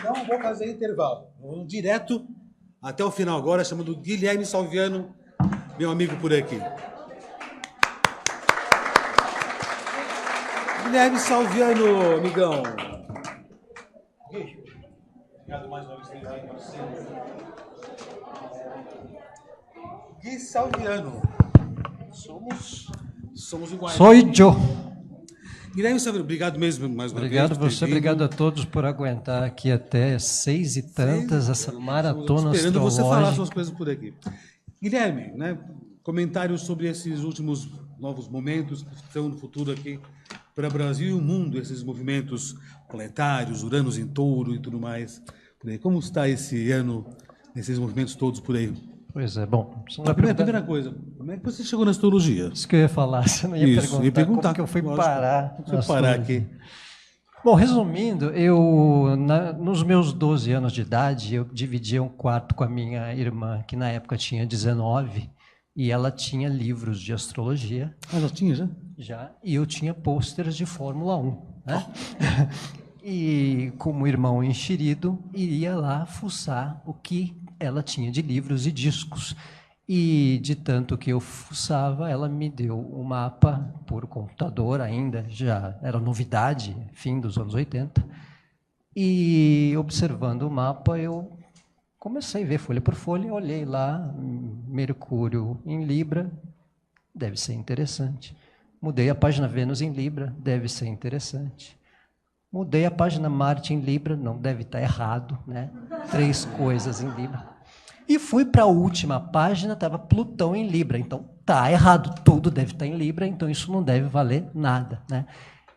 Não vou fazer intervalo. Vamos direto até o final agora, chamando Guilherme Salviano, meu amigo por aqui. Guilherme Salviano, amigão. Obrigado mais uma vez por você. Gui Salviano. Somos iguais. Sou eu. Guilherme Salviano, obrigado mesmo mais uma vez. Obrigado você, obrigado a todos por aguentar aqui até 6 e tantas, essa maratona esperando astrológica. Você falar suas coisas por aqui. Guilherme, né, comentários sobre esses últimos novos momentos que estão no futuro aqui para o Brasil e o mundo, esses movimentos planetários, Uranus em Touro e tudo mais. Por aí. Como está esse ano, esses movimentos todos por aí? Pois é, bom. A primeira coisa, como é que você chegou na astrologia? Isso que eu ia falar, você não ia perguntar como que eu fui parar. Deixa eu parar aqui. Bom, resumindo, nos meus 12 anos de idade, eu dividia um quarto com a minha irmã, que na época tinha 19, e ela tinha livros de astrologia. Ah, já tinha, já? Já, e eu tinha pôsteres de Fórmula 1, né? E como irmão enxerido, iria lá fuçar o que ela tinha de livros e discos. E de tanto que eu fuçava, ela me deu o mapa por computador ainda, já era novidade, fim dos anos 80. E observando o mapa, eu comecei a ver folha por folha, olhei lá, Mercúrio em Libra, deve ser interessante. Mudei a página Vênus em Libra, deve ser interessante. Mudei a página Marte em Libra, não, deve estar errado, né? 3 coisas em Libra. E fui para a última página, estava Plutão em Libra, então tá errado, tudo deve estar em Libra, então isso não deve valer nada, né?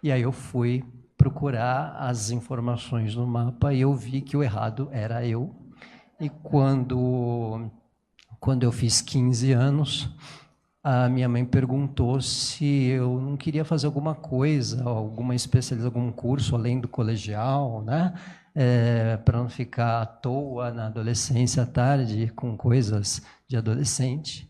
E aí eu fui procurar as informações no mapa e eu vi que o errado era eu. E quando eu fiz 15 anos, a minha mãe perguntou se eu não queria fazer alguma coisa, alguma especialização, algum curso além do colegial, né? Para não ficar à toa na adolescência à tarde com coisas de adolescente.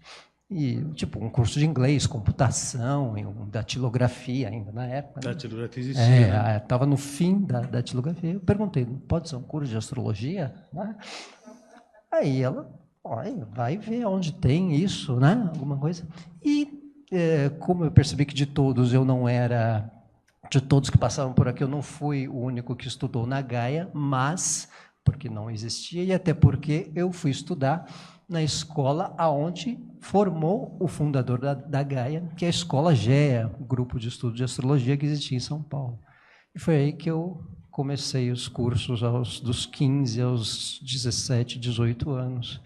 E, tipo, um curso de inglês, computação, datilografia ainda na época. Né? Datilografia existia. Estava no fim da datilografia. Eu perguntei, pode ser um curso de astrologia? Né? Aí ela, vai ver onde tem isso, né? Alguma coisa. E como eu percebi que de todos que passavam por aqui, eu não fui o único que estudou na Gaia, mas porque não existia e até porque eu fui estudar na escola aonde formou o fundador da Gaia, que é a Escola GEA, o grupo de estudo de astrologia que existia em São Paulo. E foi aí que eu comecei os cursos dos 15 aos 17, 18 anos.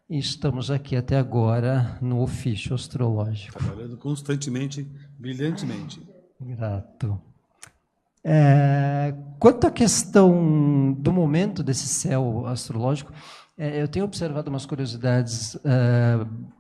E estamos aqui até agora no ofício astrológico. Trabalhando constantemente, brilhantemente. Grato. Quanto à questão do momento desse céu astrológico, eu tenho observado umas curiosidades,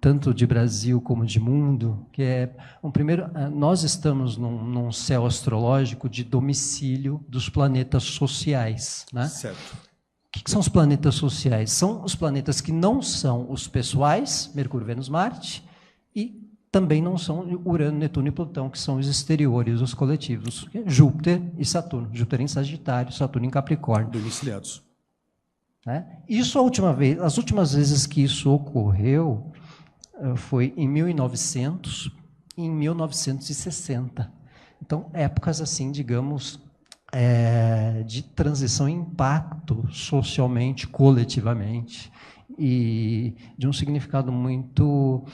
tanto de Brasil como de mundo, que primeiro, nós estamos num céu astrológico de domicílio dos planetas sociais. Né? Certo. O que são os planetas sociais? São os planetas que não são os pessoais, Mercúrio, Vênus, Marte, e também não são Urano, Netuno e Plutão, que são os exteriores, os coletivos. Júpiter e Saturno. Júpiter em Sagitário, Saturno em Capricórnio. Domiciliados. Isso as últimas vezes que isso ocorreu foi em 1900 e em 1960. Então, épocas assim, digamos, de transição e impacto socialmente, coletivamente, e de um significado muito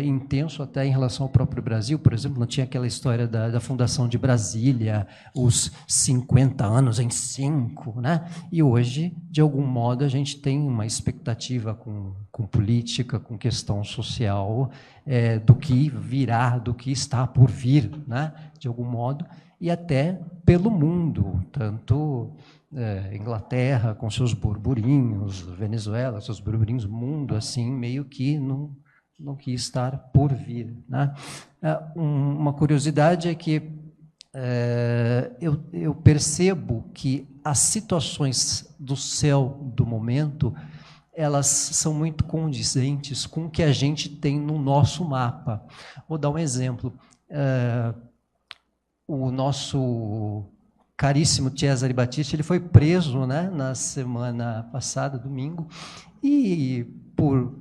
intenso até em relação ao próprio Brasil. Por exemplo, não tinha aquela história da fundação de Brasília, os 50 anos em 5, né? E hoje, de algum modo, a gente tem uma expectativa com política, com questão social, do que virá, do que está por vir, né? De algum modo, e até pelo mundo, tanto Inglaterra com seus burburinhos, Venezuela, seus burburinhos, mundo assim, meio que não quis estar por vir. Né? Uma curiosidade é que eu percebo que as situações do céu do momento, elas são muito condizentes com o que a gente tem no nosso mapa. Vou dar um exemplo. O nosso caríssimo Cesare Battisti, ele foi preso, né, na semana passada, domingo, e por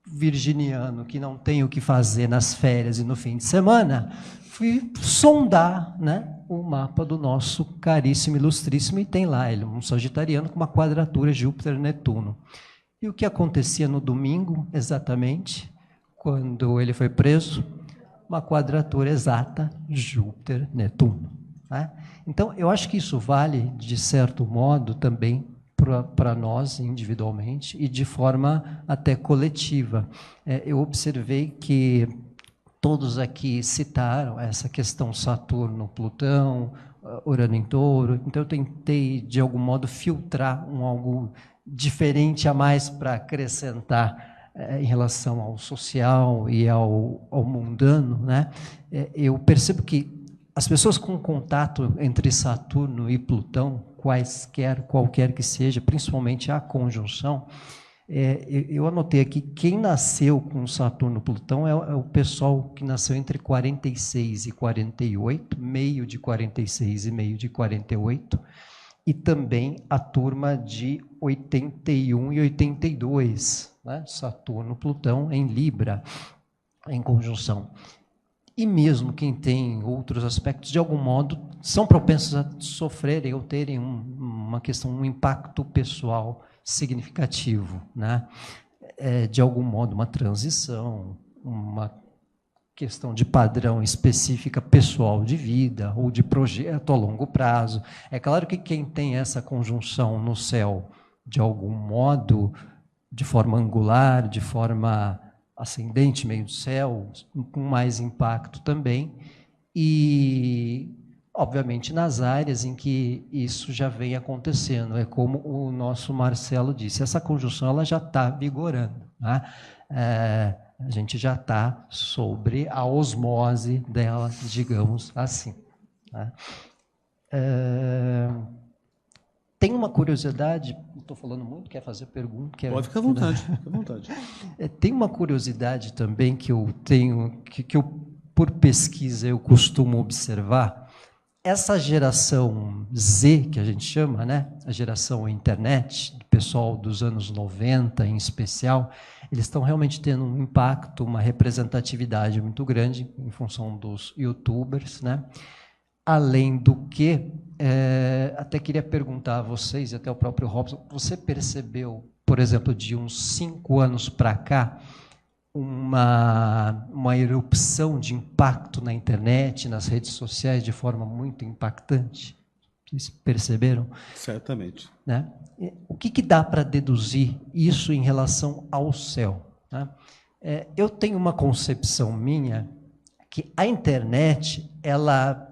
virginiano que não tem o que fazer nas férias e no fim de semana, fui sondar, né, o mapa do nosso caríssimo, ilustríssimo, e tem lá ele, um sagitariano com uma quadratura Júpiter-Netuno. E o que acontecia no domingo, exatamente, quando ele foi preso? Uma quadratura exata Júpiter-Netuno. Né? Então, eu acho que isso vale, de certo modo, também para nós individualmente e de forma até coletiva. Eu observei que todos aqui citaram essa questão Saturno-Plutão, Urano em Touro, então eu tentei, de algum modo, filtrar algo diferente a mais para acrescentar em relação ao social e ao mundano. Né? Eu percebo que as pessoas com contato entre Saturno e Plutão, qualquer que seja, principalmente a conjunção, eu anotei aqui, quem nasceu com Saturno e Plutão é o pessoal que nasceu entre 46 e 48, meio de 46 e meio de 48, e também a turma de 81 e 82, né? Saturno, Plutão em Libra, em conjunção. E mesmo quem tem outros aspectos, de algum modo, são propensos a sofrerem ou terem um impacto pessoal significativo, né? De algum modo, uma transição, uma questão de padrão específica pessoal de vida ou de projeto a longo prazo. É claro que quem tem essa conjunção no céu, de algum modo, de forma angular, de forma ascendente, meio do céu, com mais impacto também, e, obviamente, nas áreas em que isso já vem acontecendo. É como o nosso Marcelo disse, essa conjunção ela já está vigorando. Né? A gente já está sobre a osmose dela, digamos assim. Né? Tem uma curiosidade, estou falando muito, quer fazer pergunta? Pode ficar à vontade, fica à vontade. Tem uma curiosidade também que eu tenho, que eu, por pesquisa, eu costumo observar. Essa geração Z, que a gente chama, né? A geração internet, do pessoal dos anos 90 em especial, eles estão realmente tendo um impacto, uma representatividade muito grande em função dos youtubers, né? Além do que, até queria perguntar a vocês, e até o próprio Robson, você percebeu, por exemplo, de uns 5 anos para cá, uma erupção de impacto na internet, nas redes sociais, de forma muito impactante? Vocês perceberam? Certamente. Né? O que dá para deduzir isso em relação ao céu? Né? Eu tenho uma concepção minha que a internet, ela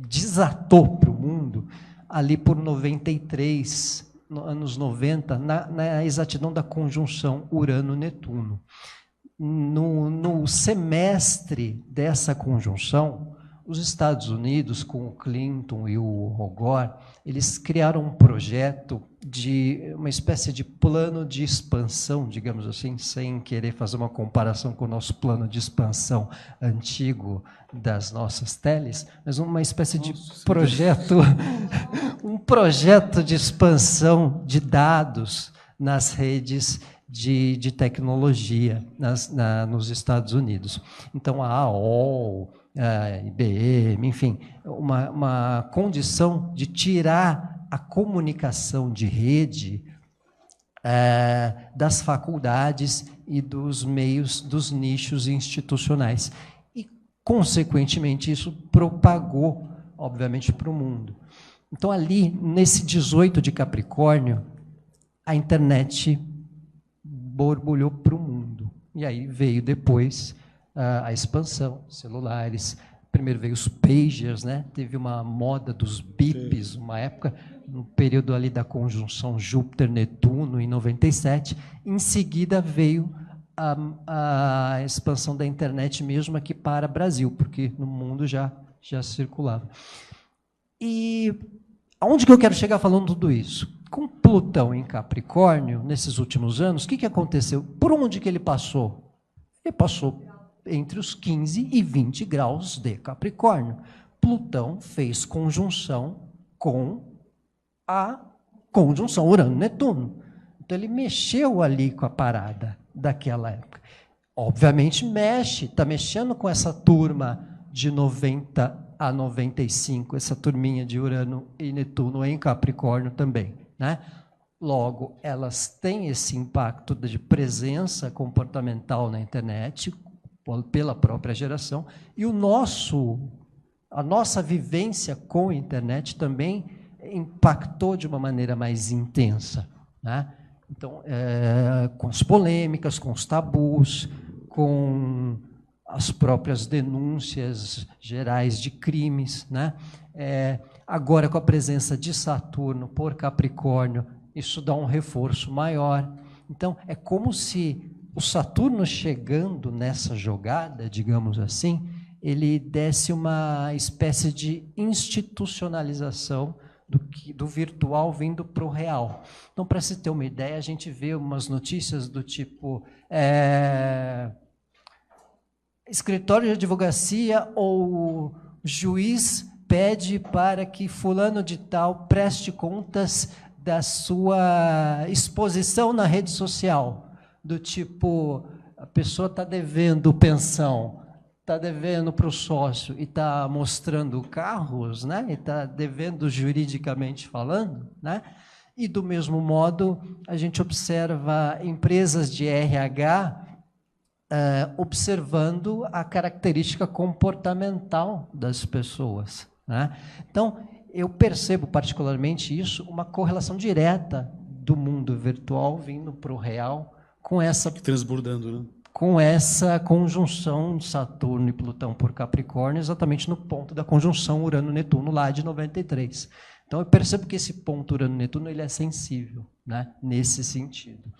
desatou para o mundo ali por 93, anos 90, na exatidão da conjunção Urano-Netuno. No semestre dessa conjunção, os Estados Unidos, com o Clinton e o Al Gore, eles criaram um projeto de uma espécie de plano de expansão, digamos assim, sem querer fazer uma comparação com o nosso plano de expansão antigo das nossas teles, mas uma espécie de projeto, um projeto de expansão de dados nas redes de tecnologia nos Estados Unidos. Então, a AOL, a IBM, enfim, uma condição de tirar a comunicação de rede das faculdades e dos meios, dos nichos institucionais. E, consequentemente, isso propagou, obviamente, para o mundo. Então, ali, nesse 18 de Capricórnio, a internet borbulhou para o mundo. E aí veio depois a expansão, celulares. Primeiro veio os pagers, né? Teve uma moda dos bips, uma época, no período ali da conjunção Júpiter-Netuno, em 97. Em seguida veio a expansão da internet mesmo aqui para o Brasil, porque no mundo já circulava. E aonde que eu quero chegar falando tudo isso? Com Plutão em Capricórnio, nesses últimos anos, o que aconteceu? Por onde que ele passou? Ele passou entre os 15 e 20 graus de Capricórnio. Plutão fez conjunção com a conjunção Urano-Netuno. Então, ele mexeu ali com a parada daquela época. Obviamente, está mexendo com essa turma de 90 a 95, essa turminha de Urano e Netuno em Capricórnio também, né? Logo, elas têm esse impacto de presença comportamental na internet, pela própria geração, e a nossa vivência com a internet também impactou de uma maneira mais intensa, né? Então, com as polêmicas, com os tabus, com as próprias denúncias gerais de crimes, né? Agora, com a presença de Saturno por Capricórnio, isso dá um reforço maior. Então, é como se o Saturno chegando nessa jogada, digamos assim, ele desse uma espécie de institucionalização do virtual vindo para o real. Então, para se ter uma ideia, a gente vê umas notícias do tipo escritório de advocacia ou juiz pede para que fulano de tal preste contas da sua exposição na rede social, do tipo, a pessoa está devendo pensão, está devendo para o sócio e está mostrando carros, né? E está devendo juridicamente falando, né? E, do mesmo modo, a gente observa empresas de RH observando a característica comportamental das pessoas, né? Então, eu percebo particularmente isso, uma correlação direta do mundo virtual vindo para o real com essa... Transbordando, né? Com essa conjunção de Saturno e Plutão por Capricórnio, exatamente no ponto da conjunção Urano-Netuno, lá de 93. Então, eu percebo que esse ponto Urano-Netuno ele é sensível, né, nesse sentido.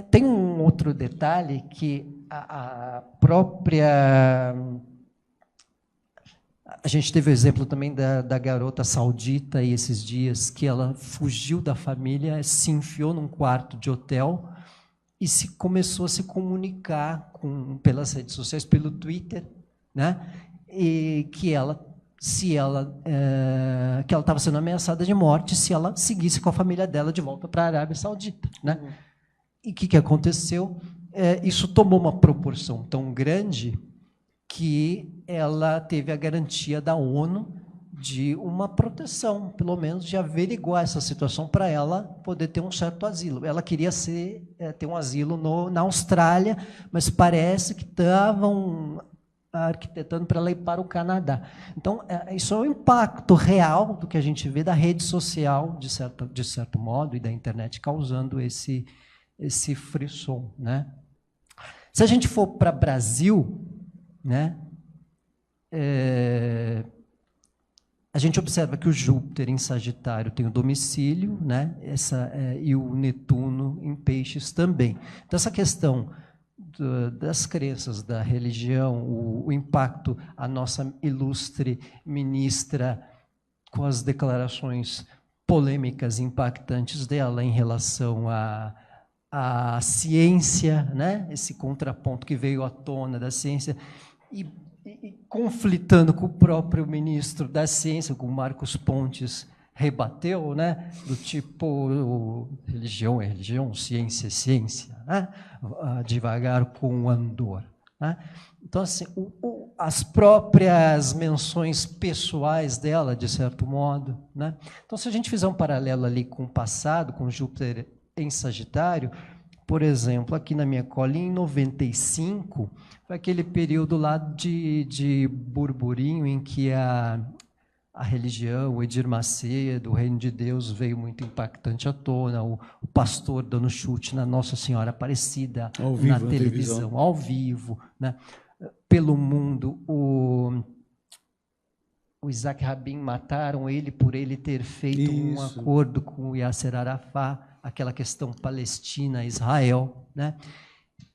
Tem um outro detalhe que a própria... A gente teve o exemplo também da garota saudita, e esses dias, que ela fugiu da família, se enfiou num quarto de hotel e começou a se comunicar pelas redes sociais, pelo Twitter, né? E que ela estava sendo ameaçada de morte se ela seguisse com a família dela de volta para a Arábia Saudita, né? E o que aconteceu? Isso tomou uma proporção tão grande que ela teve a garantia da ONU de uma proteção, pelo menos de averiguar essa situação para ela poder ter um certo asilo. Ela queria ter um asilo na Austrália, mas parece que estavam arquitetando para ela ir para o Canadá. Então, isso é um impacto real do que a gente vê da rede social, de certo modo, e da internet causando esse frisson, né? Se a gente for para o Brasil, né, a gente observa que o Júpiter em Sagitário tem o domicílio, né, e o Netuno em Peixes também. Então, essa questão das crenças, da religião, o impacto, a nossa ilustre ministra, com as declarações polêmicas impactantes dela em relação à ciência, né, esse contraponto que veio à tona da ciência, e conflitando com o próprio ministro da Ciência, com o Marcos Pontes, rebateu, né, do tipo, religião é religião, ciência é ciência, né, devagar com o andor, né? Então, assim, as próprias menções pessoais dela, de certo modo, né? Então, se a gente fizer um paralelo ali com o passado, com Júpiter em Sagitário, por exemplo, aqui na minha colinha, em 95, foi aquele período lá de burburinho em que a religião, o Edir Macedo, o Reino de Deus veio muito impactante à tona, o pastor dando chute na Nossa Senhora Aparecida, na televisão, ao vivo, né? Pelo mundo, o Isaac Rabin mataram ele por ele ter feito um acordo com o Yasser Arafat, aquela questão Palestina-Israel, né?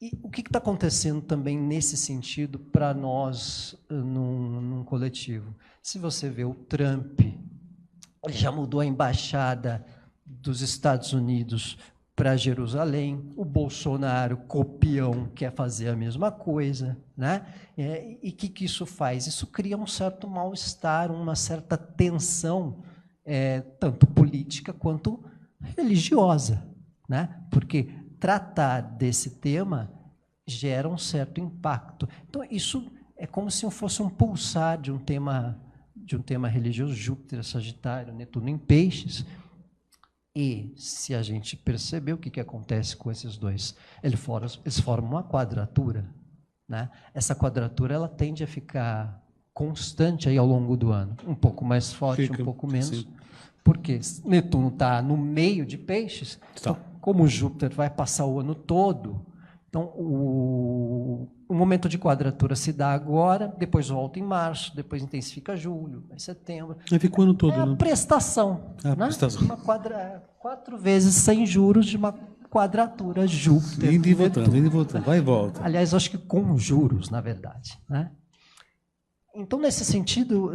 E o que está acontecendo também nesse sentido para nós num coletivo? Se você vê o Trump, ele já mudou a embaixada dos Estados Unidos para Jerusalém, o Bolsonaro, copião, quer fazer a mesma coisa, né? E o que isso faz? Isso cria um certo mal-estar, uma certa tensão, tanto política quanto religiosa, né? Porque tratar desse tema gera um certo impacto. Então, isso é como se fosse um pulsar de um tema religioso, Júpiter, Sagitário, Netuno em Peixes. E, se a gente perceber o que acontece com esses dois, eles formam uma quadratura, né? Essa quadratura ela tende a ficar constante aí ao longo do ano, um pouco mais forte, um pouco menos, sim. Porque Netuno está no meio de Peixes, então, como Júpiter vai passar o ano todo, então o momento de quadratura se dá agora, depois volta em março, depois intensifica julho, em setembro. Aí fica o ano todo, né? Prestação. Né? Prestação. 4 vezes sem juros de uma quadratura Júpiter. Indo e voltando, vai e volta. Aliás, acho que com juros, na verdade. Né? Então, nesse sentido,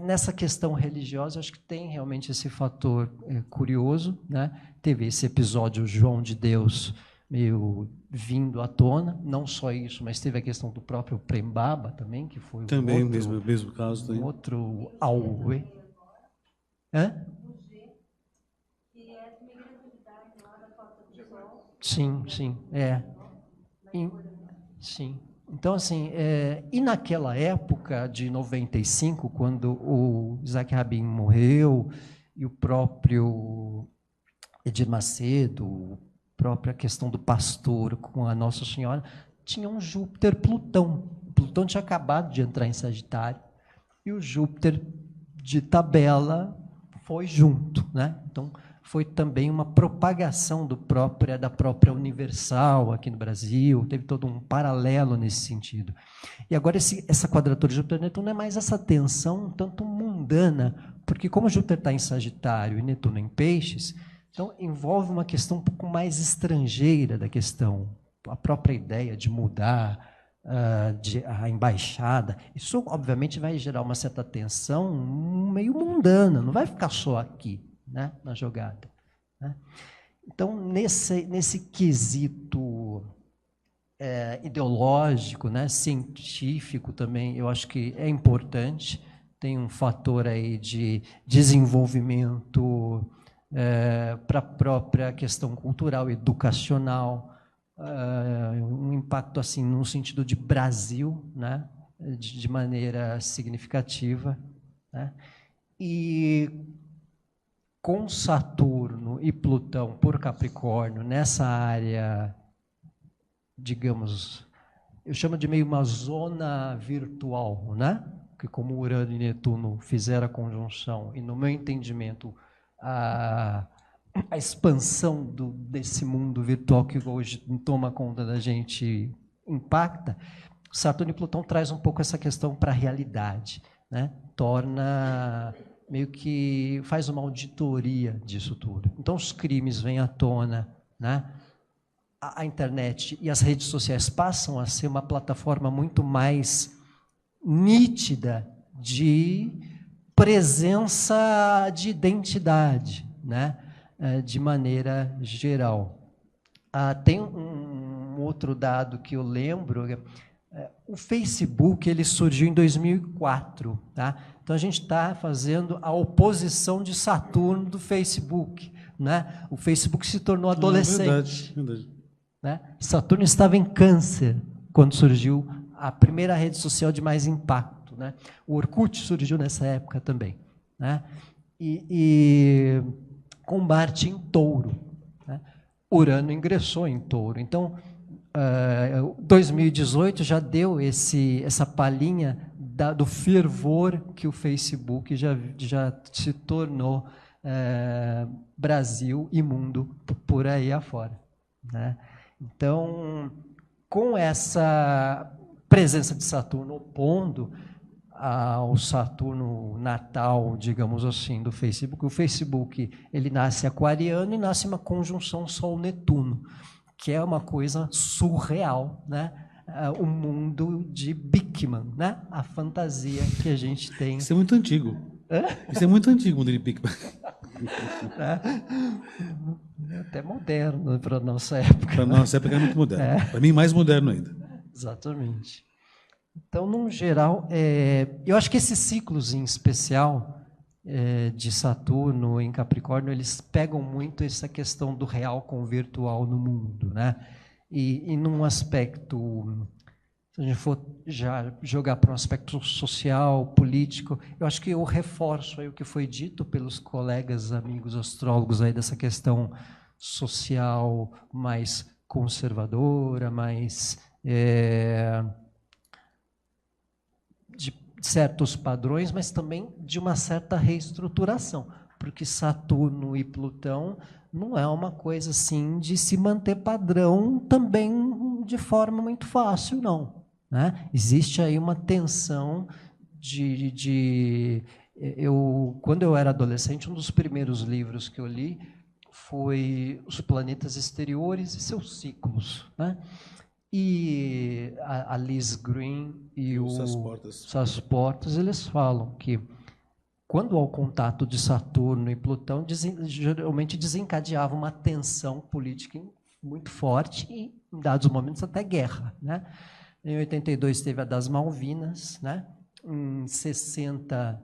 nessa questão religiosa, acho que tem realmente esse fator curioso. Né? Teve esse episódio João de Deus meio vindo à tona, não só isso, mas teve a questão do próprio Prembaba também, que foi também mesmo caso. Também. Outro auê. Hã? Sim. Sim. Então, assim, e naquela época de 95, quando o Isaac Rabin morreu, e o próprio Edir Macedo, a própria questão do pastor com a Nossa Senhora, tinha um Júpiter-Plutão. Plutão tinha acabado de entrar em Sagitário, e o Júpiter de tabela foi junto, né? Então, foi também uma propagação da própria Universal aqui no Brasil, teve todo um paralelo nesse sentido. E agora essa quadratura de Júpiter-Netuno não é mais essa tensão tanto mundana, porque como Júpiter está em Sagitário e Netuno em Peixes, então envolve uma questão um pouco mais estrangeira da questão, a própria ideia de mudar a embaixada. Isso, obviamente, vai gerar uma certa tensão meio mundana, não vai ficar só aqui, né, na jogada. Né? Então, nesse quesito ideológico, né, científico também, eu acho que é importante, tem um fator aí de desenvolvimento para a própria questão cultural, educacional, um impacto assim no sentido de Brasil, né, de maneira significativa, né? E com Saturno e Plutão por Capricórnio, nessa área, digamos, eu chamo de meio uma zona virtual, né? Que como Urano e Netuno fizeram a conjunção, e no meu entendimento, a expansão desse mundo virtual que hoje toma conta da gente impacta, Saturno e Plutão traz um pouco essa questão para a realidade, né? Torna... meio que faz uma auditoria disso tudo. Então, os crimes vêm à tona, né? A internet e as redes sociais passam a ser uma plataforma muito mais nítida de presença de identidade, né? De maneira geral. Tem um outro dado que eu lembro, o Facebook ele surgiu em 2004, tá? Então, a gente está fazendo a oposição de Saturno do Facebook, né? O Facebook se tornou adolescente. Verdade. Né? Saturno estava em Câncer quando surgiu a primeira rede social de mais impacto, né? O Orkut surgiu nessa época também, né? E com Marte em Touro, né? Urano ingressou em Touro. Então, 2018 já deu essa palhinha do fervor que o Facebook já se tornou Brasil e mundo por aí afora, né? Então, com essa presença de Saturno opondo ao Saturno natal, digamos assim, do Facebook, o Facebook ele nasce aquariano e nasce uma conjunção Sol-Netuno, que é uma coisa surreal, né? O mundo de Bickman, né? A fantasia que a gente tem. Isso é muito antigo. Isso é muito antigo, o mundo de Bickman. É até moderno para a nossa época. Para a nossa época é muito moderno. Para mim, mais moderno ainda. Exatamente. Então, no geral, eu acho que esses ciclos em especial de Saturno em Capricórnio, eles pegam muito essa questão do real com o virtual no mundo, né? E num aspecto, se a gente for já jogar para um aspecto social, político, eu acho que eu reforço aí o que foi dito pelos colegas, amigos astrólogos aí dessa questão social mais conservadora, mais de certos padrões, mas também de uma certa reestruturação, porque Saturno e Plutão não é uma coisa assim de se manter padrão também de forma muito fácil, não, né? Existe aí uma tensão quando eu era adolescente, um dos primeiros livros que eu li foi Os Planetas Exteriores e Seus Ciclos, né? E a Liz Green e o Sasportas, eles falam que quando há o contato de Saturno e Plutão, geralmente desencadeava uma tensão política muito forte e, em dados momentos, até guerra, né? Em 82 teve a das Malvinas, né? Em 60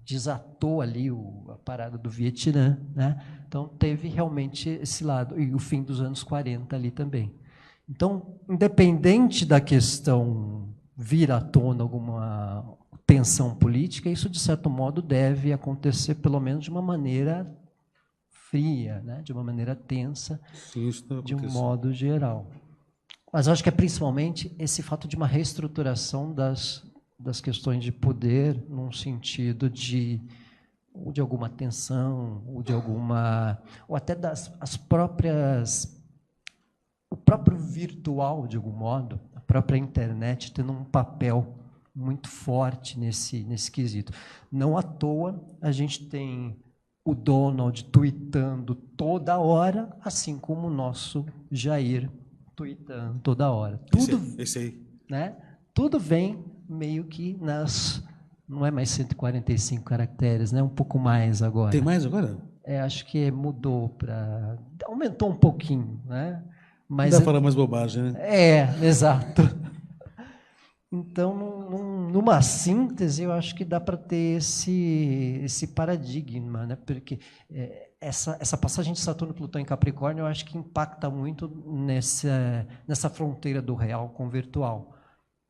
desatou ali a parada do Vietnã, né? Então teve realmente esse lado, e o fim dos anos 40 ali também. Então, independente da questão vir à tona alguma tensão política, isso, de certo modo, deve acontecer, pelo menos, de uma maneira fria, né? De uma maneira tensa, sim, de um modo geral. Mas eu acho que é principalmente esse fato de uma reestruturação das questões de poder, num sentido de alguma tensão, ou até as próprias... O próprio virtual, de algum modo, a própria internet tendo um papel muito forte nesse quesito. Não à toa, a gente tem o Donald tweetando toda hora, assim como o nosso Jair tweetando toda hora. Tudo, esse aí. Né? Tudo vem meio que não é mais 145 caracteres, né? Um pouco mais agora. Tem mais agora? Acho que mudou aumentou um pouquinho, né? Mas não dá para falar mais bobagem, né? Exato. Então, numa síntese, eu acho que dá para ter esse paradigma, né? Porque essa passagem de Saturno, Plutão em Capricórnio, eu acho que impacta muito nessa fronteira do real com o virtual.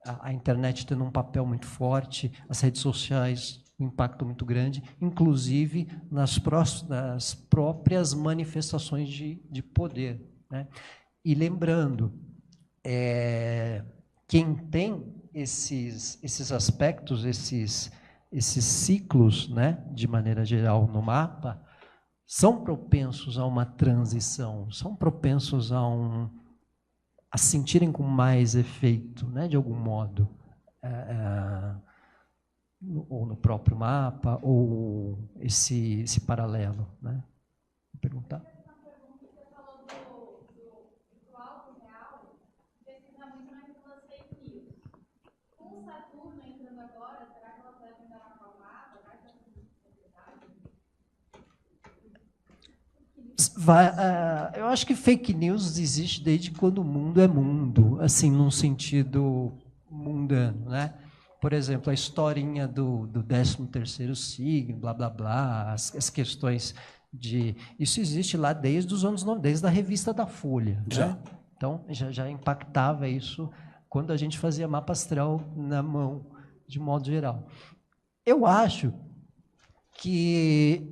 A internet tendo um papel muito forte, as redes sociais, um impacto muito grande, inclusive nas próprias manifestações de poder, né? E lembrando, quem tem esses aspectos, esses ciclos, né, de maneira geral no mapa, são propensos a uma transição, são propensos a sentirem com mais efeito, né, de algum modo, ou no próprio mapa, ou esse paralelo, né? Vou perguntar. Eu acho que fake news existe desde quando o mundo é mundo, assim, num sentido mundano, né? Por exemplo, a historinha do 13º signo, blá, blá, blá, as questões de... Isso existe lá desde os anos 90, desde a revista da Folha. Já. Né? Então, já impactava isso quando a gente fazia mapa astral na mão, de modo geral. Eu acho que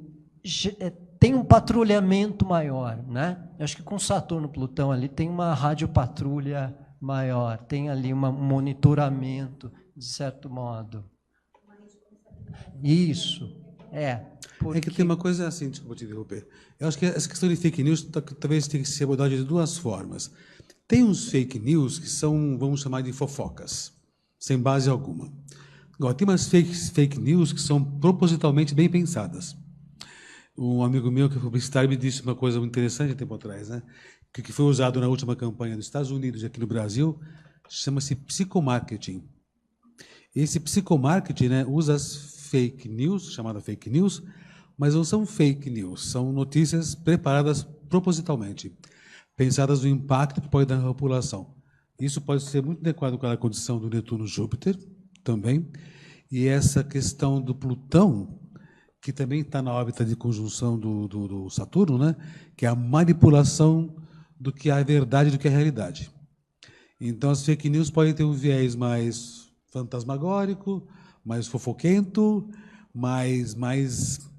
tem um patrulhamento maior, né? Eu acho que com Saturno, Plutão ali tem uma radiopatrulha maior, tem ali um monitoramento, de certo modo. Isso, porque... É que tem uma coisa assim, desculpa te interromper. Eu acho que essa questão de fake news talvez tenha que ser abordada de duas formas. Tem uns fake news que são, vamos chamar de fofocas, sem base alguma. Agora, tem umas fake news que são propositalmente bem pensadas. Um amigo meu, que é publicitário, me disse uma coisa muito interessante há tempo atrás, né? Que foi usado na última campanha dos Estados Unidos e aqui no Brasil, chama-se psicomarketing. Esse psicomarketing, né, usa as fake news, chamada fake news, mas não são fake news, são notícias preparadas propositalmente, pensadas no impacto que pode dar na população. Isso pode ser muito adequado com a condição do Netuno-Júpiter também, e essa questão do Plutão, que também está na órbita de conjunção do Saturno, né? Que é a manipulação do que é a verdade, do que é a realidade. Então, as fake news podem ter um viés mais fantasmagórico, mais fofoquento, mais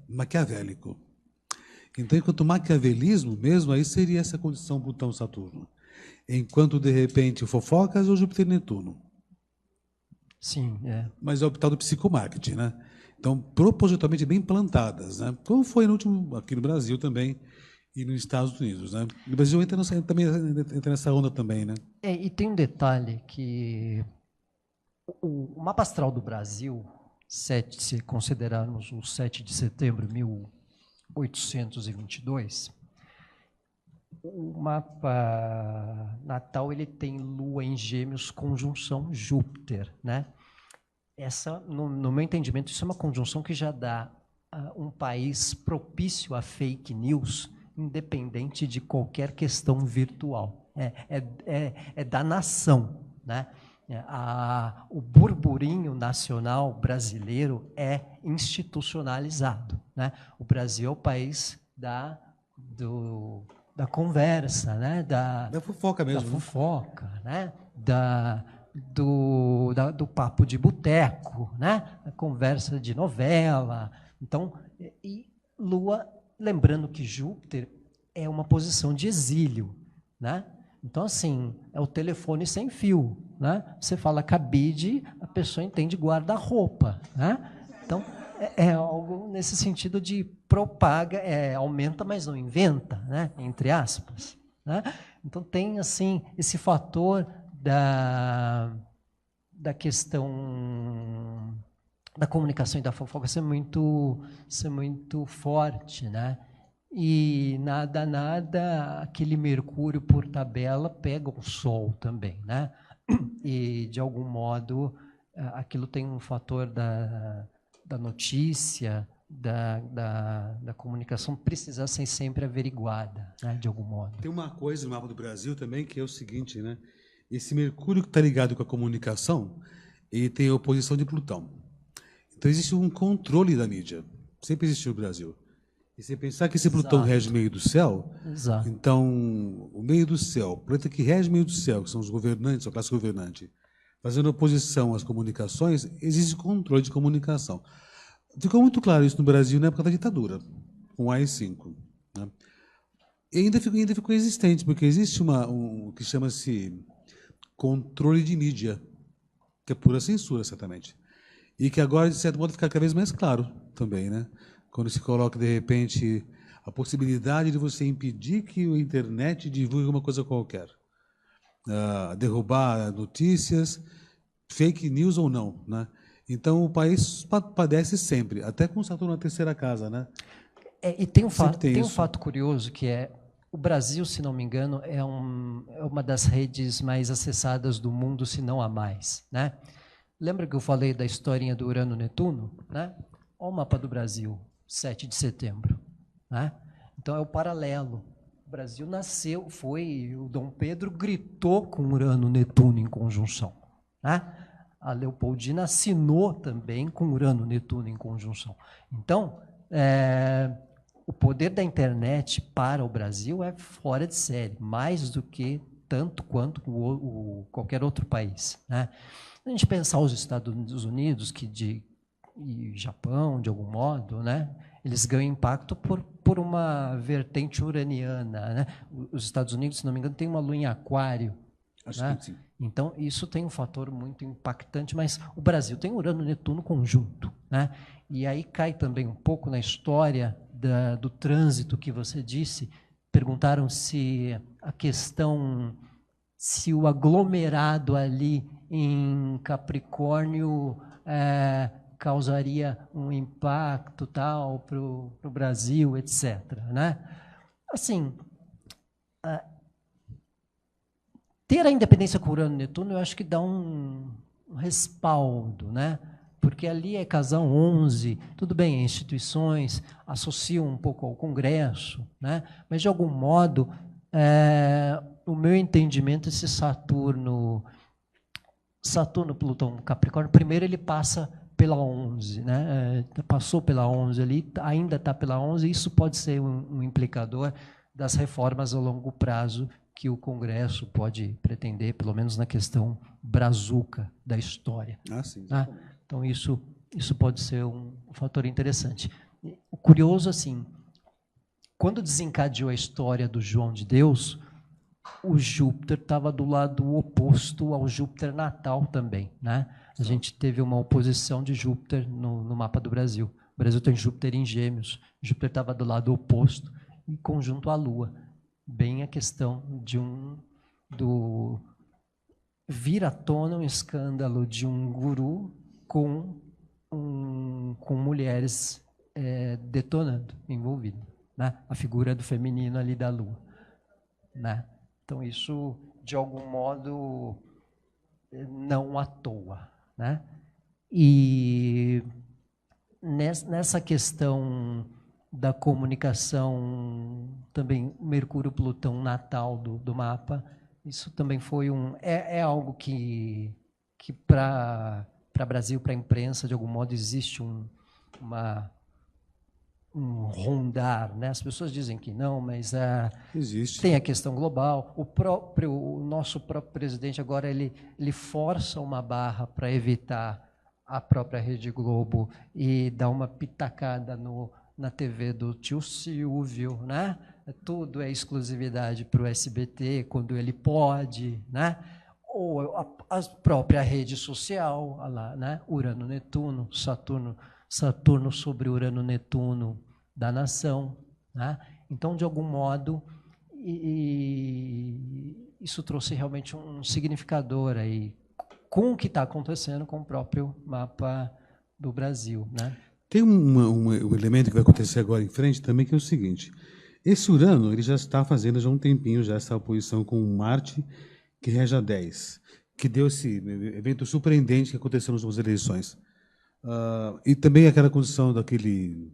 maquiavélico. Então, enquanto maquiavelismo mesmo, aí seria essa condição Plutão-Saturno. Enquanto, de repente, fofocas ou Júpiter-Netuno. Sim, é. Mas é o tal do psicomarketing, né? Então, propositalmente bem plantadas, né? Como foi no último, aqui no Brasil também, e nos Estados Unidos, né? No Brasil também entra nessa onda também, né? E tem um detalhe que o mapa astral do Brasil, se considerarmos o 7 de setembro de 1822, o mapa natal ele tem Lua em Gêmeos conjunção Júpiter, né? Essa, no meu entendimento, isso é uma conjunção que já dá um país propício a fake news, independente de qualquer questão virtual. É da nação, né? O burburinho nacional brasileiro é institucionalizado, né? O Brasil é o país da conversa, né? Da fofoca mesmo. Da fofoca, né? Do papo de boteco, né? A conversa de novela. Então, e Lua, lembrando que Júpiter é uma posição de exílio, né? Então, assim, é o telefone sem fio, né? Você fala cabide, a pessoa entende guarda-roupa, né? Então, é algo nesse sentido de propaga, aumenta, mas não inventa, né? Entre aspas, né? Então, tem, assim, esse fator da questão da comunicação e da fofoca ser muito forte, né? E nada, aquele Mercúrio por tabela pega o Sol também, né? E, de algum modo, aquilo tem um fator da notícia, da comunicação precisar ser sempre averiguada, né? De algum modo. Tem uma coisa no mapa do Brasil também que é o seguinte, né? Esse Mercúrio que está ligado com a comunicação, ele tem a oposição de Plutão. Então, existe um controle da mídia. Sempre existiu no Brasil. E você pensar que esse Plutão rege o meio do céu, Exato. Então, o meio do céu, o planeta que rege o meio do céu, que são os governantes, a classe governante, fazendo oposição às comunicações, existe controle de comunicação. Ficou muito claro isso no Brasil na época da ditadura, com o AI-5. Né? E ainda ficou existente, porque existe um que chama-se controle de mídia, que é pura censura, certamente. E que agora, de certo modo, fica cada vez mais claro também, né? Quando se coloca, de repente, a possibilidade de você impedir que a internet divulgue uma coisa qualquer. Derrubar notícias, fake news ou não, né? Então, o país padece sempre, até com o Saturno na terceira casa, né? E tem um fato curioso, que é o Brasil, se não me engano, é uma das redes mais acessadas do mundo, se não a mais, né? Lembra que eu falei da historinha do Urano-Netuno, né? Olha o mapa do Brasil, 7 de setembro, né? Então é o paralelo. O Brasil nasceu, o Dom Pedro gritou com Urano-Netuno em conjunção, né? A Leopoldina assinou também com Urano-Netuno em conjunção. Então, o poder da internet para o Brasil é fora de série, mais do que tanto quanto qualquer outro país, né? Se a gente pensar os Estados Unidos e Japão, de algum modo, né, eles ganham impacto por uma vertente uraniana, né? Os Estados Unidos, se não me engano, tem uma lua em Aquário. Acho né? que sim. Então, isso tem um fator muito impactante, mas o Brasil tem Urano e Netuno conjunto, né? E aí cai também um pouco na história do trânsito que você disse. Perguntaram se o aglomerado ali em Capricórnio causaria um impacto tal para o Brasil, etc. Né? Assim, ter a independência com Urano e Netuno, eu acho que dá um respaldo, né? porque ali é casal 11, tudo bem, instituições associam um pouco ao Congresso, né? Mas, de algum modo, o meu entendimento, esse Saturno, Plutão, Capricórnio, primeiro ele passa pela 11, né? Passou pela 11 ali, ainda está pela 11, isso pode ser um implicador das reformas a longo prazo que o Congresso pode pretender, pelo menos na questão brazuca da história. Sim. Né? Então, isso pode ser um fator interessante. O curioso, assim, quando desencadeou a história do João de Deus, o Júpiter estava do lado oposto ao Júpiter natal também, né? A gente teve uma oposição de Júpiter no mapa do Brasil. O Brasil tem Júpiter em Gêmeos. Júpiter estava do lado oposto, em conjunto à Lua. Bem a questão do vir à tona um escândalo de um guru com mulheres detonando, envolvidas, né? A figura do feminino ali da Lua, né? Então, isso, de algum modo, não à toa, né? E nessa questão da comunicação, também Mercúrio-Plutão natal do mapa, isso também foi algo que para Brasil, para a imprensa, de algum modo, existe um rondar, né? As pessoas dizem que não, mas existe. Tem a questão global. O nosso próprio presidente agora ele força uma barra para evitar a própria Rede Globo e dar uma pitacada na TV do tio Silvio, né? Tudo é exclusividade para o SBT quando ele pode, né? Ou a própria rede social, lá, né? Urano, Netuno, Saturno sobre Urano, Netuno da nação, né? Então, de algum modo, isso trouxe realmente um significador aí com o que está acontecendo com o próprio mapa do Brasil, né? Tem um elemento que vai acontecer agora em frente também, que é o seguinte: esse Urano ele já está fazendo já um tempinho já essa oposição com Marte, que rege a 10, que deu esse evento surpreendente que aconteceu nas últimas eleições. E também aquela condição daquele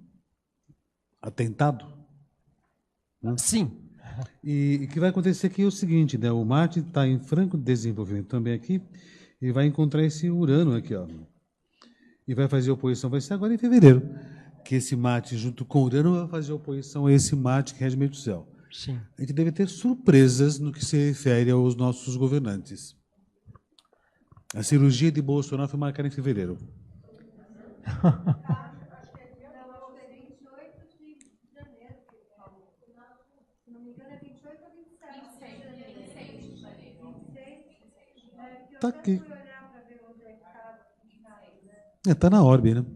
atentado, né? Sim. E que vai acontecer aqui é o seguinte, né? O Marte está em franco desenvolvimento também aqui, e vai encontrar esse Urano aqui, ó, e vai fazer oposição, vai ser agora em fevereiro, que esse Marte, junto com o Urano, vai fazer oposição a esse Marte que rege meio do céu. Sim. A gente deve ter surpresas no que se refere aos nossos governantes. A cirurgia de Bolsonaro foi marcada em fevereiro. Está aqui. Está na órbita, né?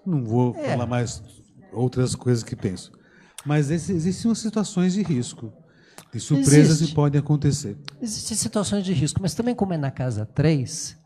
Não vou falar mais outras coisas que penso. Mas existem umas situações de risco, de surpresas que podem acontecer. Existem situações de risco, mas também como é na casa 3,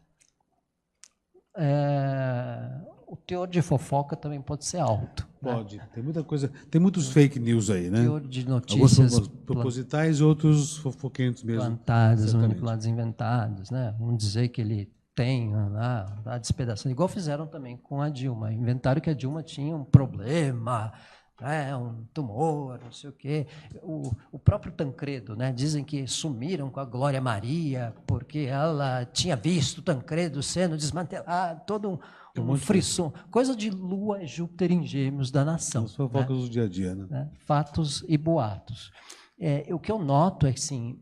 o teor de fofoca também pode ser alto. Pode. Né? Tem muita coisa, tem muitos fake news aí, né? Teor de notícias alguns propositais e outros fofoquentos mesmo. Plantadas, manipuladas, inventadas, né? Vamos dizer que ele tem a despedação, igual fizeram também com a Dilma. Inventaram que a Dilma tinha um problema, né? Um tumor, não sei o quê. O próprio Tancredo, né? Dizem que sumiram com a Glória Maria porque ela tinha visto o Tancredo sendo desmantelado, todo um frisson. Coisa de Lua, Júpiter em Gêmeos da nação. As fofocas do dia a dia, né? Fatos e boatos. O que eu noto é que, assim,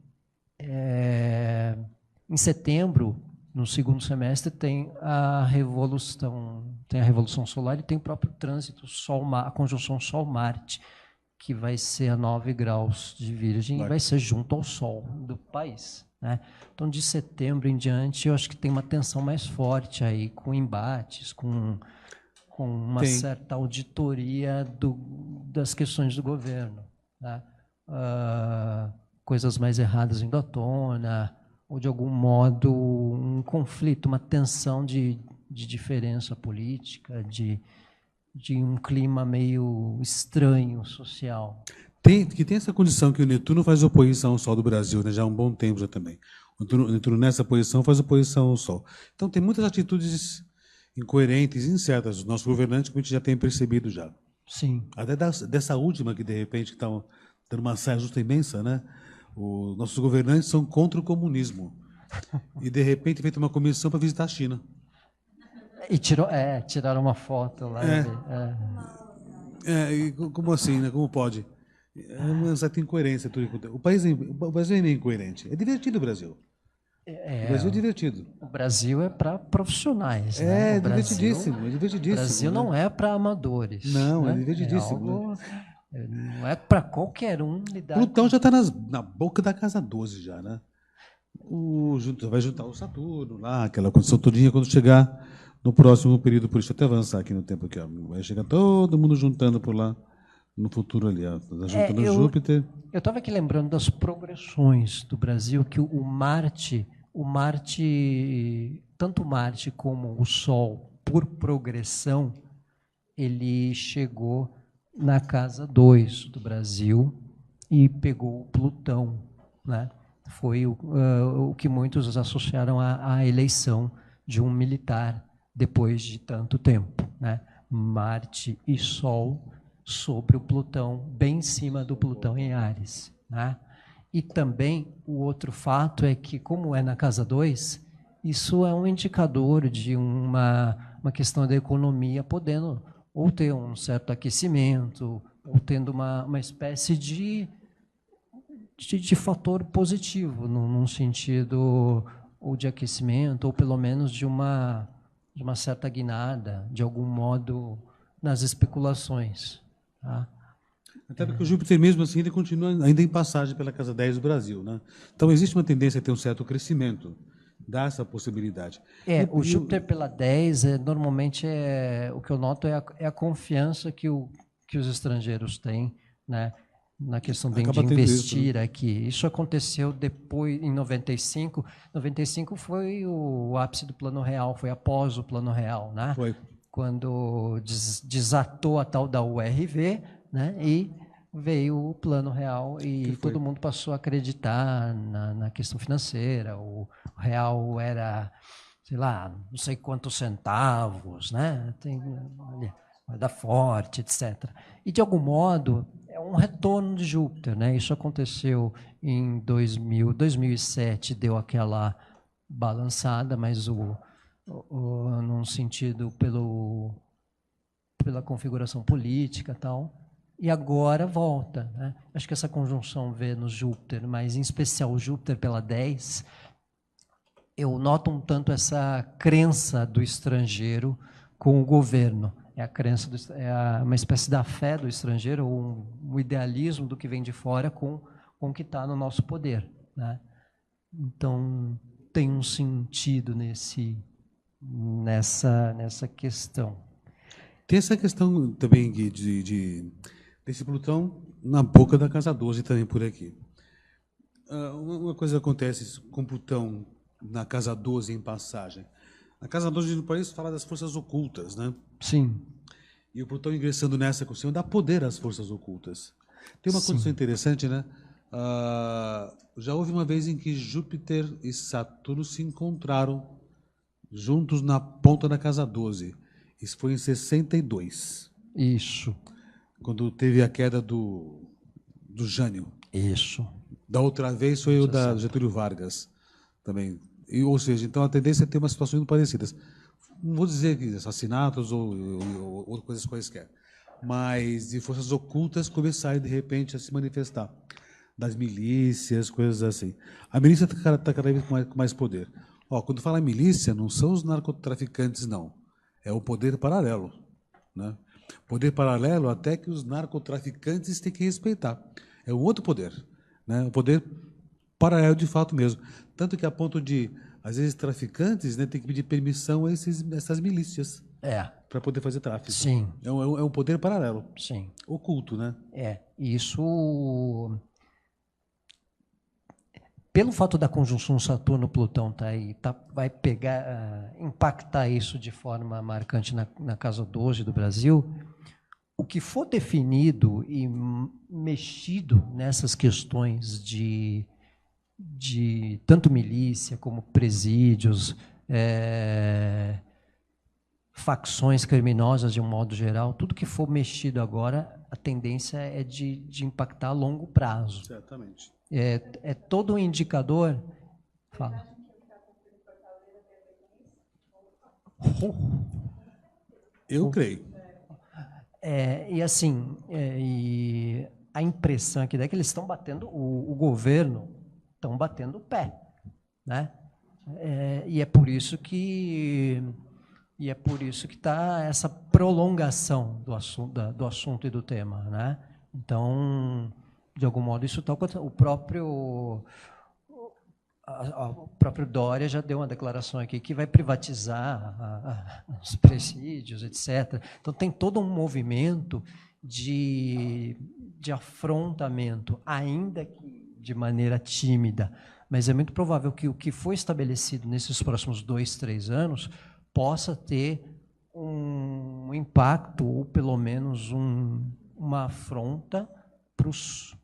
em setembro, no segundo semestre, tem a Revolução Solar e tem o próprio trânsito, a conjunção Sol-Marte, que vai ser a 9 graus de Virgem e vai ser junto ao Sol do país. Né? Então, de setembro em diante, eu acho que tem uma tensão mais forte aí, com embates, com uma certa auditoria das questões do governo. Né? Coisas mais erradas indo à tona, ou, de algum modo, um conflito, uma tensão de diferença política, de um clima meio estranho, social. Tem essa condição que o Netuno faz oposição ao Sol do Brasil, né, já há um bom tempo já também. O Netuno nessa posição faz oposição ao Sol. Então, tem muitas atitudes incoerentes e incertas dos nossos governantes, como a gente já tem percebido já. Sim. Até dessa última que, de repente, está dando uma saia justa imensa, né? Os nossos governantes são contra o comunismo. E, de repente, feita uma comissão para visitar a China. E tiraram uma foto lá. E como assim, né? Como pode? É uma certa incoerência. O Brasil é meio incoerente. É divertido o Brasil. O Brasil é divertido. O Brasil é para profissionais, né? É divertidíssimo, é divertidíssimo. O Brasil não é para amadores. Não, né? é divertidíssimo. Não é para qualquer um lidar. Plutão já está na boca da casa 12 já, né? Vai juntar o Saturno lá, aquela condição todinha quando chegar no próximo período político. Deixa eu até avançar aqui no tempo aqui, ó. Vai chegar todo mundo juntando por lá no futuro ali, ó. Tá juntando Júpiter. Eu estava aqui lembrando das progressões do Brasil, que tanto Marte como o Sol, por progressão, ele chegou na casa 2 do Brasil e pegou o Plutão, né? Foi o que muitos associaram à eleição de um militar depois de tanto tempo, né? Marte e Sol sobre o Plutão, bem em cima do Plutão em Áries, né? E também o outro fato é que, como é na casa 2, isso é um indicador de uma questão da economia podendo ou ter um certo aquecimento, ou tendo uma espécie de fator positivo, num sentido ou de aquecimento, ou pelo menos de uma certa guinada, de algum modo, nas especulações. Tá? Até porque o Júpiter, mesmo assim, ele continua ainda em passagem pela casa 10 do Brasil, né? Então, existe uma tendência a ter um certo crescimento, dá essa possibilidade. O Júpiter pela 10, normalmente, o que eu noto é a confiança que os estrangeiros têm, né, na questão de investir isso, né? Aqui. Isso aconteceu depois, em 95. 95 foi o ápice do Plano Real, foi após o Plano Real, né? Foi. Quando desatou a tal da URV, né, e veio o Plano Real e todo mundo passou a acreditar na questão financeira. O real era, sei lá, não sei quantos centavos, né? Tem moeda forte, etc. E, de algum modo, é um retorno de Júpiter, né? Isso aconteceu em 2007, deu aquela balançada, mas num sentido pela configuração política e tal, e agora volta, né? Acho que essa conjunção Vênus-Júpiter, mas em especial o Júpiter pela 10, eu noto um tanto essa crença do estrangeiro com o governo. É a crença, uma espécie da fé do estrangeiro, ou um idealismo do que vem de fora com o que está no nosso poder, né? Então, tem um sentido nessa questão. Tem essa questão também desse Plutão na boca da casa 12 também por aqui. Uma coisa acontece com Plutão na casa 12 em passagem. A casa 12 do país fala das forças ocultas, né? Sim. E o Plutão ingressando nessa questão dá poder às forças ocultas. Tem uma condição interessante, né? Já houve uma vez em que Júpiter e Saturno se encontraram juntos na ponta da casa 12. Isso foi em 62. Isso. Quando teve a queda do Jânio. Isso. Da outra vez foi o da Getúlio Vargas também. Ou seja, então a tendência é ter umas situações muito parecidas. Não vou dizer que assassinatos ou coisas quaisquer, mas de forças ocultas começarem, de repente, a se manifestar. Das milícias, coisas assim. A milícia está cada vez com mais poder. Quando fala milícia, não são os narcotraficantes, não. É o poder paralelo, né? Poder paralelo até que os narcotraficantes têm que respeitar. É um outro poder, né? O poder paralelo de fato mesmo. Tanto que a ponto de, às vezes, traficantes, né, têm que pedir permissão a essas milícias para poder fazer tráfico. Sim. É um poder paralelo. Sim. Oculto, né? Isso... Pelo fato da conjunção Saturno-Plutão estar aí, vai impactar isso de forma marcante na casa 12 do Brasil. O que for definido e mexido nessas questões de tanto milícia como presídios, facções criminosas de um modo geral, tudo que for mexido agora, a tendência é de impactar a longo prazo. Certamente. É todo um indicador. Fala. Eu creio. E assim, e a impressão aqui é que eles estão batendo, o governo estão batendo o pé, né? E é por isso que está essa prolongação do assunto e do tema, né? Então, de algum modo, isso está acontecendo. O próprio Dória já deu uma declaração aqui que vai privatizar os presídios, etc. Então, tem todo um movimento de afrontamento, ainda que de maneira tímida, mas é muito provável que o que foi estabelecido nesses próximos 2, 3 anos possa ter um impacto, ou pelo menos uma afronta para os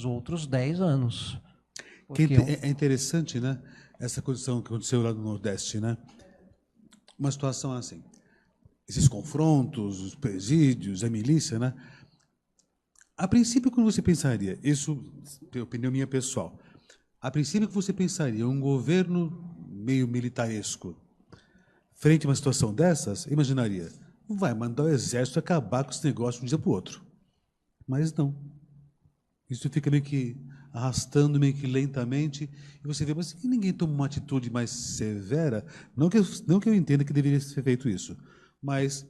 outros 10 anos. É interessante, né? Essa condição que aconteceu lá no Nordeste, né? Uma situação assim. Esses confrontos, os presídios, a milícia, né? A princípio, quando você pensaria, isso é opinião minha pessoal, a princípio que você pensaria um governo meio militaresco, frente a uma situação dessas, imaginaria, vai mandar o exército acabar com esse negócio de um dia para o outro. Mas não. Isso fica meio que arrastando, meio que lentamente, e você vê, mas ninguém toma uma atitude mais severa, não que eu entenda que deveria ser feito isso, mas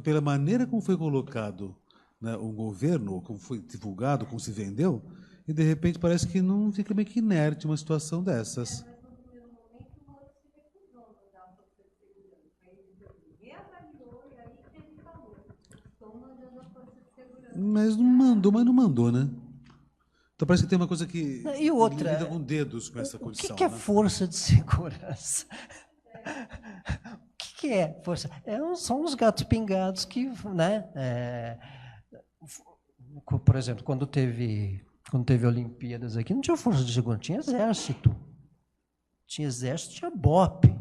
pela maneira como foi colocado, né, o governo, como foi divulgado, como se vendeu, e de repente parece que não fica meio que inerte uma situação dessas. Mas não mandou, né? Então parece que tem uma coisa que e outra, lida com dedos com essa condição. O que é força de segurança? O que é força? São os gatos pingados que, né? Por exemplo, quando teve Olimpíadas aqui, não tinha força de segurança, tinha exército. Tinha exército, tinha BOPE.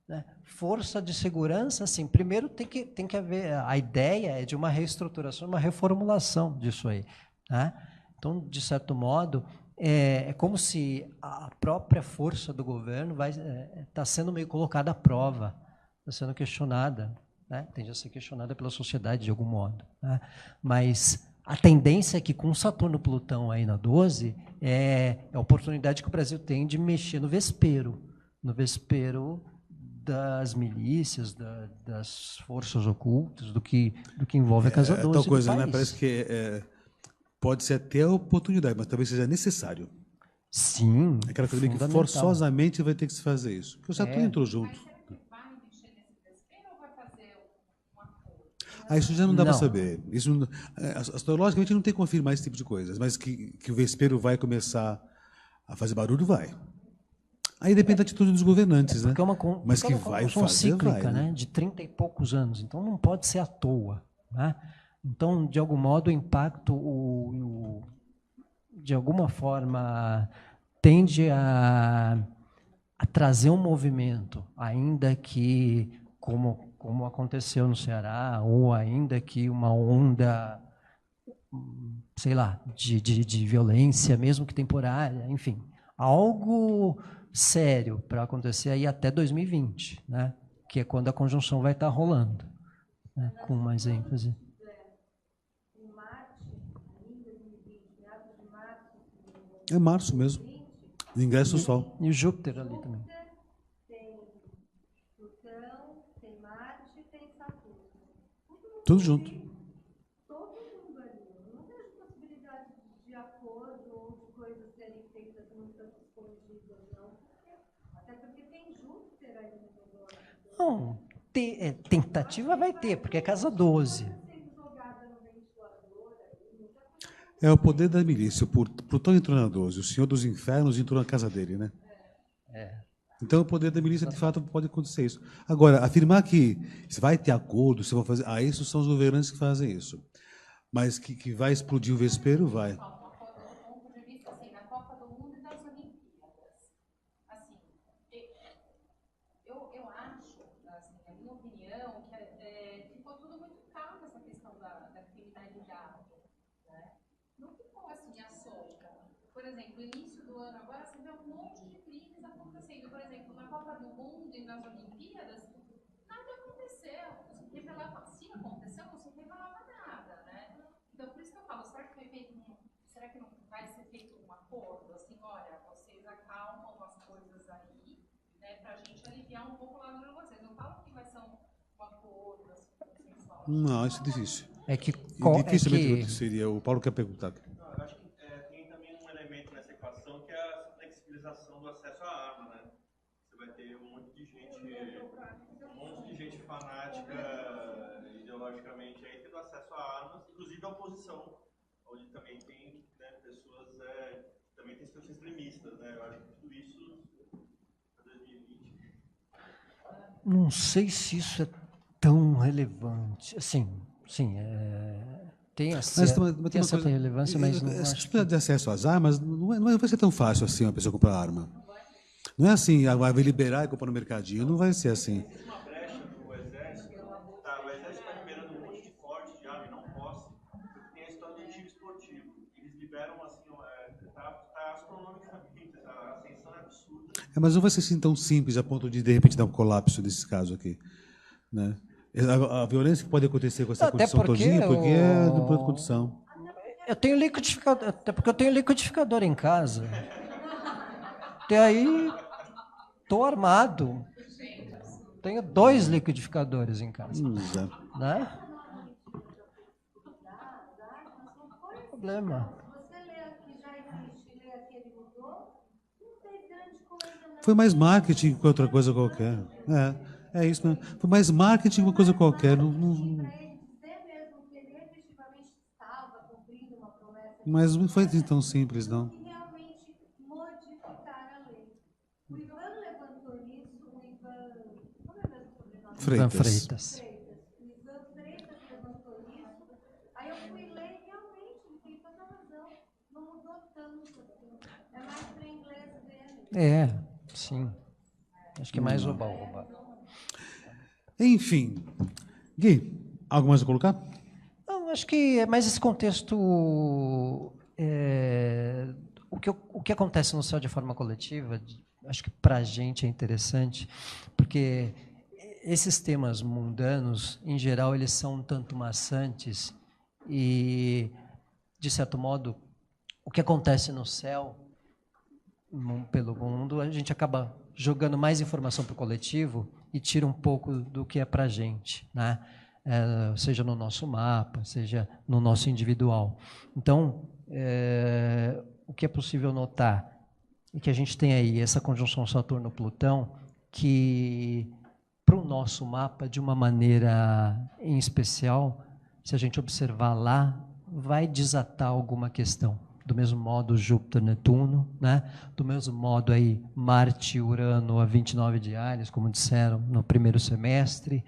Né? Força de segurança, assim, primeiro tem que haver, a ideia é de uma reestruturação, uma reformulação disso aí. Né? Então, de certo modo, é como se a própria força do governo está sendo meio colocada à prova, está sendo questionada, né? Tende a ser questionada pela sociedade de algum modo. Né? Mas a tendência é que com Saturno e Plutão aí na 12 é a oportunidade que o Brasil tem de mexer no vespeiro das milícias, das forças ocultas, do que envolve a Casa 12 tal coisa, do país. Né? Parece que pode ser até a oportunidade, mas talvez seja necessário. Sim, aquela coisa que forçosamente vai ter que se fazer isso. Porque o Saturno entrou junto. Isso já não dá para saber. Isso, astrologicamente não tem como afirmar esse tipo de coisas, mas que o vespeiro vai começar a fazer barulho, vai. Aí depende da atitude dos governantes, né? Mas que vai fazer, cíclica, vai. Né? De 30 e poucos anos. Então não pode ser à toa. Né? Então, de algum modo, o impacto, de alguma forma, tende a trazer um movimento, ainda que, como aconteceu no Ceará, ou ainda que uma onda, sei lá, de violência, mesmo que temporária, enfim, algo sério para acontecer aí até 2020, né? Que é quando a conjunção vai estar rolando, né? Com mais ênfase. É março mesmo. O ingresso do Sol. E o Júpiter ali também. Tudo junto. Todo mundo ali. Eu não vejo possibilidade de acordo ou de coisas serem feitas muito escondidas, não. Até porque tem Júpiter aí no negócio. Não, tentativa vai ter, porque é casa 12. É o poder da milícia. O Plutão entrou na 12, o Senhor dos Infernos entrou na casa dele, né? Então, o poder da milícia, de fato, pode acontecer isso. Agora, afirmar que se vai ter acordo, se vai fazer... isso são os governantes que fazem isso. Mas que vai explodir o vespeiro, vai. Do ponto de vista, assim, da Copa do Mundo e das Olimpíadas. Assim, eu acho, assim, a minha opinião, exemplo, início do ano agora, você vê um monte de crimes acontecendo. Por exemplo, na Copa do Mundo e nas Olimpíadas, nada aconteceu. Se aconteceu, não se revelava nada, né? Então, por isso que eu falo, será que não vai ser feito um acordo? Assim, olha, vocês acalmam as coisas aí, né, pra gente aliviar um pouco lá no vocês. Não falo que vai ser um acordo, assim, consensual. Não, isso é difícil. É que, E dificilmente aconteceria. O Paulo quer perguntar. Não, eu acho que tem também um elemento nessa equação que é a flexibilização do acesso à arma, né? Você vai ter um monte de gente fanática ideologicamente aí tendo acesso a armas, inclusive a oposição, onde também tem, né, pessoas também tem situações extremistas, né? Eu acho que tudo isso para 2020. não sei se isso é tão relevante. Assim, sim, tem Mas tem uma certa relevância, mas não essa acho possibilidade de acesso às armas não vai ser tão fácil assim uma pessoa comprar arma. Não é assim, vai liberar e comprar no mercadinho, não vai ser assim. Existe uma brecha no exército, tá? O exército está liberando um monte de corte de arma e não posse, porque tem a história do tiro esportivo. Eles liberam assim, tá astronomicamente, a ascensão é absurda. Mas não vai ser assim tão simples a ponto de repente dar um colapso nesse caso aqui, né? A violência que pode acontecer com essa Até condição porque todinha, porque é do próprio condição. Eu tenho liquidificador, até porque eu tenho liquidificador em casa. Até aí, estou armado. Tenho 2 liquidificadores em casa. Exato. Né? Problema. Você lê aqui, já existe, lê aqui, ele mudou, não fez grande coisa, não. Foi mais marketing que outra coisa qualquer. É isso, né? Foi mais marketing que uma coisa qualquer. Para ele dizer mesmo que ele efetivamente estava cumprindo uma promessa. Mas não foi tão simples, não. E realmente modificar a lei. O Ivan levantou isso, como é mesmo o sobrenome? Freitas. O Ivan Freitas levantou isso, aí eu fui ler e realmente ele tem toda a razão. Não mudou tanto assim. É mais para inglês ver. Sim. Acho que é mais oba-oba. Enfim. Gui, algo mais a colocar? Não, acho que é mais esse contexto. O que acontece no céu de forma coletiva, acho que para a gente é interessante, porque esses temas mundanos, em geral, eles são um tanto maçantes e, de certo modo, o que acontece no céu, pelo mundo, a gente acaba jogando mais informação para o coletivo e tira um pouco do que é para a gente, né? Seja no nosso mapa, seja no nosso individual. Então, o que é possível notar é que a gente tem aí essa conjunção Saturno-Plutão que, para o nosso mapa, de uma maneira em especial, se a gente observar lá, vai desatar alguma questão. Do mesmo modo, Júpiter, Netuno, né? Do mesmo modo, aí, Marte e Urano a 29 de Áries, como disseram, no primeiro semestre.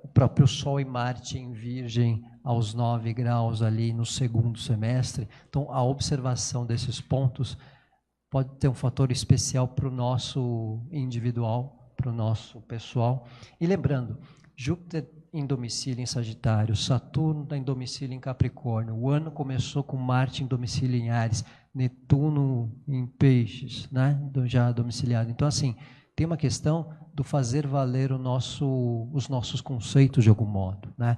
O próprio Sol e Marte em Virgem aos 9 graus ali no segundo semestre. Então, a observação desses pontos pode ter um fator especial para o nosso individual, para o nosso pessoal. E lembrando, Júpiter em domicílio em Sagitário, Saturno em domicílio em Capricórnio, o ano começou com Marte em domicílio em Áries, Netuno em Peixes, né? Já domiciliado. Então, assim, tem uma questão do fazer valer os nossos conceitos de algum modo, né?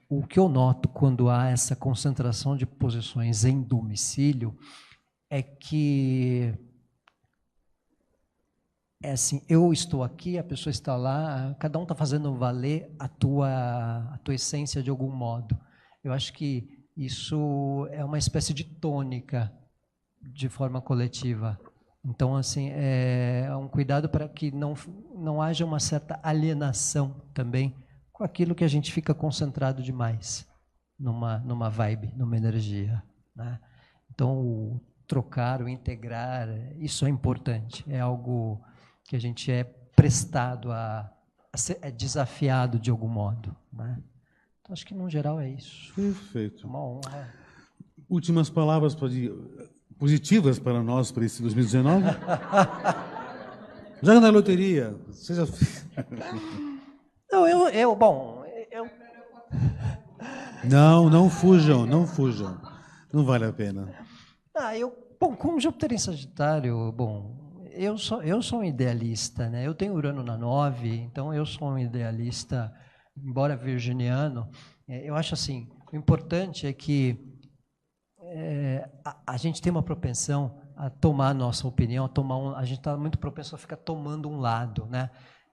O que eu noto quando há essa concentração de posições em domicílio é que assim, eu estou aqui, a pessoa está lá, cada um está fazendo valer a tua essência de algum modo. Eu acho que isso é uma espécie de tônica de forma coletiva. Então, assim, é um cuidado para que não haja uma certa alienação também com aquilo que a gente fica concentrado demais numa vibe, numa energia, né? Então, o trocar, o integrar, isso é importante, é algo que a gente é prestado é desafiado de algum modo, né? Então, acho que, no geral, é isso. Perfeito. Uma honra. Últimas palavras positivas para nós, para esse 2019? Joga na loteria. Seja... Não, bom... Não fujam, não fujam. Não vale a pena. Eu Bom, com Júpiter em Sagitário, bom, eu sou um idealista, né? Eu tenho Urano na 9, então eu sou um idealista, embora virginiano. Eu acho assim, o importante é que a gente tem uma propensão a tomar a nossa opinião, a gente está muito propenso a ficar tomando um lado, né?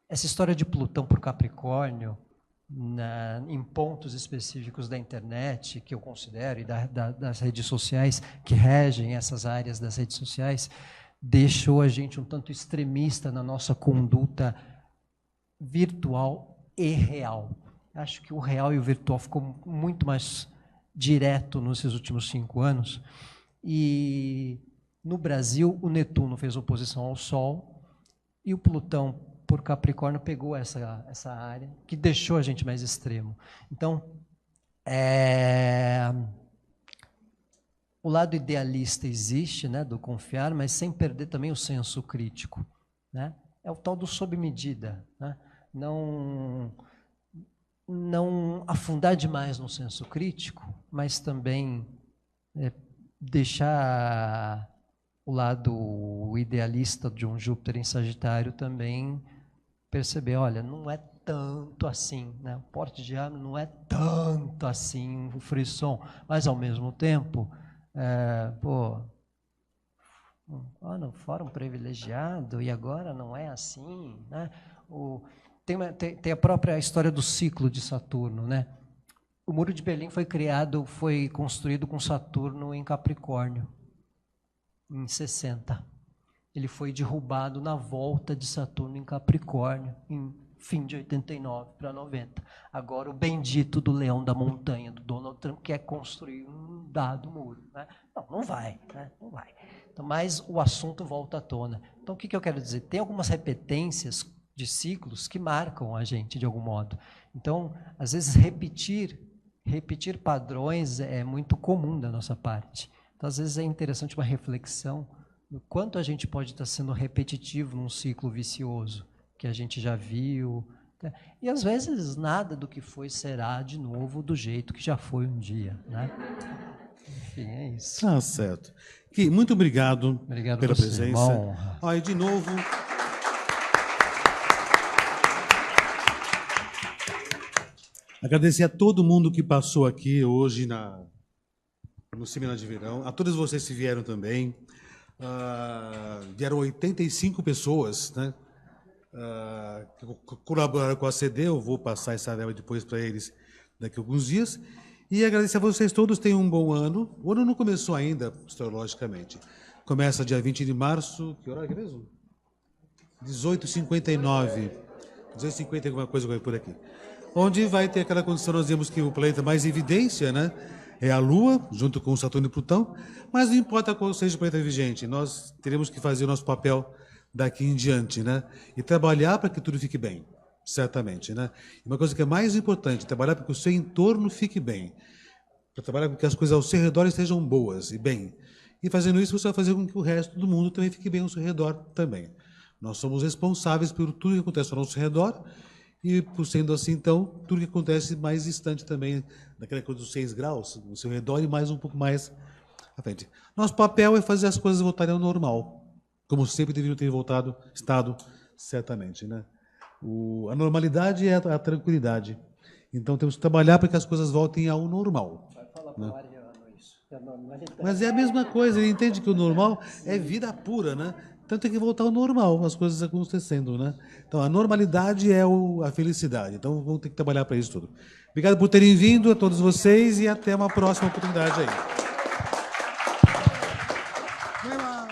Essa história de Plutão por Capricórnio, em pontos específicos da internet, que eu considero, e das redes sociais, que regem essas áreas das redes sociais, deixou a gente um tanto extremista na nossa conduta virtual e real. Acho que o real e o virtual ficou muito mais direto nesses últimos 5 anos. E no Brasil, o Netuno fez oposição ao Sol e o Plutão por Capricórnio pegou essa área, que deixou a gente mais extremo. Então, o lado idealista existe, né, do confiar, mas sem perder também o senso crítico, né? É o tal do sob medida, né? Não afundar demais no senso crítico, mas também deixar o lado idealista de um Júpiter em Sagitário também perceber, olha, não é tanto assim, né? O porte de arma não é tanto assim, o frisson, mas ao mesmo tempo, no fórum privilegiado e agora não é assim, né? Tem a própria história do ciclo de Saturno, né? O Muro de Berlim foi construído com Saturno em Capricórnio, em 60. Ele foi derrubado na volta de Saturno em Capricórnio, em fim de 89 para 90. Agora o bendito do leão da montanha, do Donald Trump, quer construir um dado muro, né? Não vai, né? Não vai. Então, mas o assunto volta à tona. Então, o que eu quero dizer? Tem algumas repetências de ciclos que marcam a gente de algum modo. Então, às vezes, repetir padrões é muito comum da nossa parte. Então, às vezes, é interessante uma reflexão do quanto a gente pode estar sendo repetitivo num ciclo vicioso que a gente já viu. E, às vezes, nada do que foi será de novo do jeito que já foi um dia, né? Enfim, é isso. Tá certo. Muito obrigado pela presença. E de novo... Agradecer a todo mundo que passou aqui hoje no Seminário de Verão, a todos vocês que vieram também. Vieram 85 pessoas, né, que colaboraram com a CD, eu vou passar essa verba depois para eles daqui a alguns dias. E agradecer a vocês todos, tenham um bom ano. O ano não começou ainda, astrologicamente. Começa dia 20 de março, que hora é mesmo? 18h59. 18h50, alguma coisa por aqui. Onde vai ter aquela condição, nós vemos que o planeta mais em evidência, né, é a Lua, junto com Saturno e Plutão, mas não importa qual seja o planeta vigente, nós teremos que fazer o nosso papel daqui em diante, né, e trabalhar para que tudo fique bem, certamente, né. E uma coisa que é mais importante, trabalhar para que o seu entorno fique bem, para trabalhar para que as coisas ao seu redor estejam boas e bem. E fazendo isso, você vai fazer com que o resto do mundo também fique bem ao seu redor também. Nós somos responsáveis por tudo que acontece ao nosso redor. E, por sendo assim, então, tudo que acontece mais distante também, daquela coisa dos 6 graus, no seu redor e mais um pouco mais à frente. Nosso papel é fazer as coisas voltarem ao normal, como sempre deveriam ter estado, certamente, né? A normalidade é a tranquilidade. Então, temos que trabalhar para que as coisas voltem ao normal. Vai falar para o Ariano isso. Mas é a mesma coisa, ele entende que o normal é vida pura, né? Então tem que voltar ao normal, as coisas acontecendo, né? Então a normalidade é a felicidade. Então vamos ter que trabalhar para isso tudo. Obrigado por terem vindo, a todos vocês, e até uma próxima oportunidade aí. Vai lá.